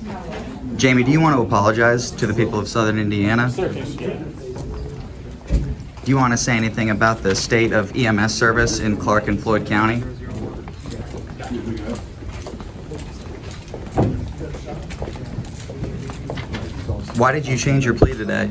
Jamey, do you want to apologize to the people of Southern Indiana? Do you want to say anything about the state of EMS service in Clark and Floyd County? Why did you change your plea today?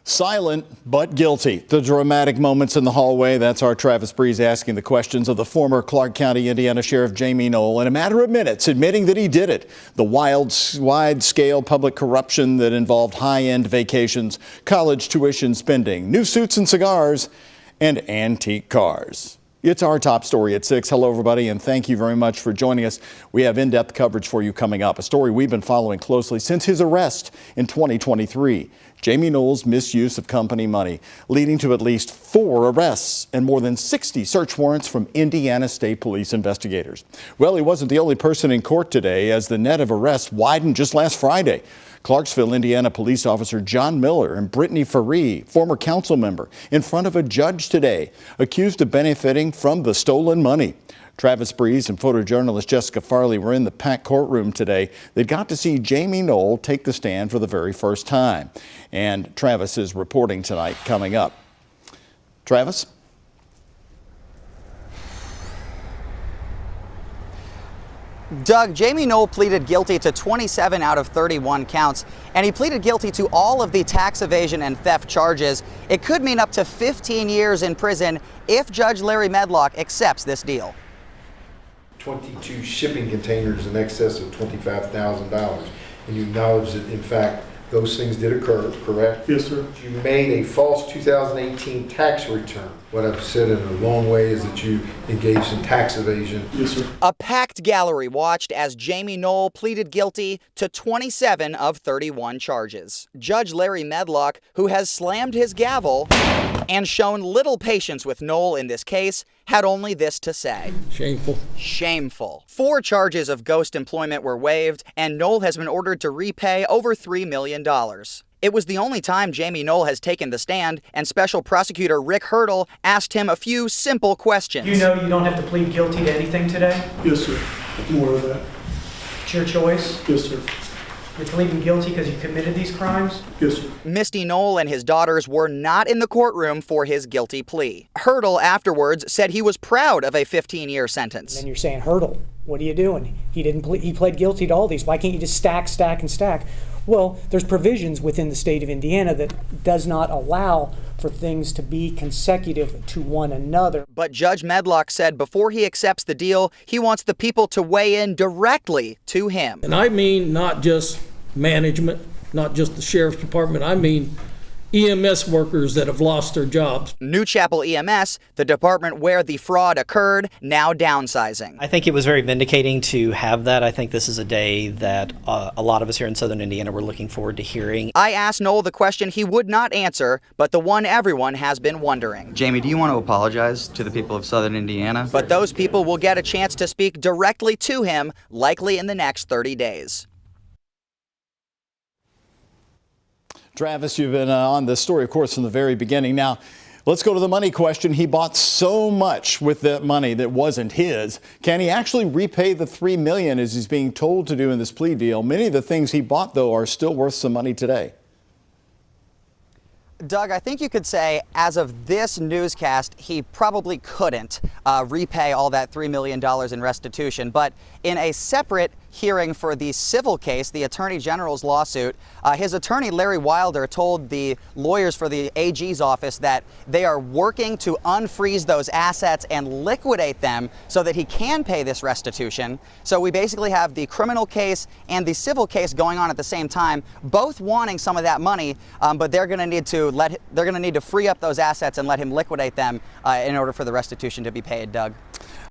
Silent but guilty. The dramatic moments in the hallway. That's our Travis Breeze asking the questions of the former Clark County, Indiana Sheriff Jamey Noel in a matter of minutes, admitting that he did it. The wide-scale public corruption that involved high-end vacations, college tuition spending, new suits and cigars, and antique cars. It's our top story at 6. Hello, everybody, and thank you very much for joining us. We have in-depth coverage for you coming up. A story we've been following closely since his arrest in 2023. Jamey Noel's misuse of company money, leading to at least 4 arrests and more than 60 search warrants from Indiana State Police investigators. Well, he wasn't the only person in court today, as the net of arrests widened just last Friday. Clarksville, Indiana police officer John Miller and Brittany Faree, former council member, in front of a judge today, accused of benefiting from the stolen money. Travis Breeze and photojournalist Jessica Farley were in the packed courtroom today. They got to see Jamey Noel take the stand for the very first time. And Travis is reporting tonight coming up. Travis? Doug, Jamey Noel pleaded guilty to 27 out of 31 counts, and he pleaded guilty to all of the tax evasion and theft charges. It could mean up to 15 years in prison if Judge Larry Medlock accepts this deal. 22 shipping containers in excess of $25,000. And you acknowledge that, in fact, those things did occur, correct? Yes, sir. You made a false 2018 tax return. What I've said in a long way is that you engaged in tax evasion. Yes, sir. A packed gallery watched as Jamey Noel pleaded guilty to 27 of 31 charges. Judge Larry Medlock, who has slammed his gavel and shown little patience with Noel in this case, had only this to say. Shameful. Shameful. 4 charges of ghost employment were waived, and Noel has been ordered to repay over $3 million. It was the only time Jamey Noel has taken the stand, and Special Prosecutor Rick Hurdle asked him a few simple questions. You know you don't have to plead guilty to anything today? Yes, sir. More of that. It's your choice? Yes, sir. You're pleading guilty because you committed these crimes? Yes, sir. Misty Noel and his daughters were not in the courtroom for his guilty plea. Hurdle afterwards said he was proud of a 15-year sentence. And then you're saying, Hurdle, what are you doing? He pled guilty to all these. Why can't you just stack, stack, and stack? Well, there's provisions within the state of Indiana that does not allow for things to be consecutive to one another. But Judge Medlock said before he accepts the deal, he wants the people to weigh in directly to him. And I mean not just management, not just the sheriff's department, I mean EMS workers that have lost their jobs. New Chapel EMS, the department where the fraud occurred, now downsizing. I think it was very vindicating to have that. I think this is a day that a lot of us here in Southern Indiana were looking forward to hearing. I asked Noel the question he would not answer, but the one everyone has been wondering. Jamey, do you want to apologize to the people of Southern Indiana? But those people will get a chance to speak directly to him, likely in the next 30 days. Travis, you've been on this story, of course, from the very beginning. Now, let's go to the money question. He bought so much with that money that wasn't his. Can he actually repay the $3 million as he's being told to do in this plea deal? Many of the things he bought, though, are still worth some money today. Doug, I think you could say, as of this newscast, he probably couldn't repay all that $3 million in restitution. But in a separate hearing for the civil case, the Attorney General's lawsuit, his attorney, Larry Wilder, told the lawyers for the AG's office that they are working to unfreeze those assets and liquidate them so that he can pay this restitution. So we basically have the criminal case and the civil case going on at the same time, both wanting some of that money, but they're going to need to free up those assets and let him liquidate them in order for the restitution to be paid, Doug.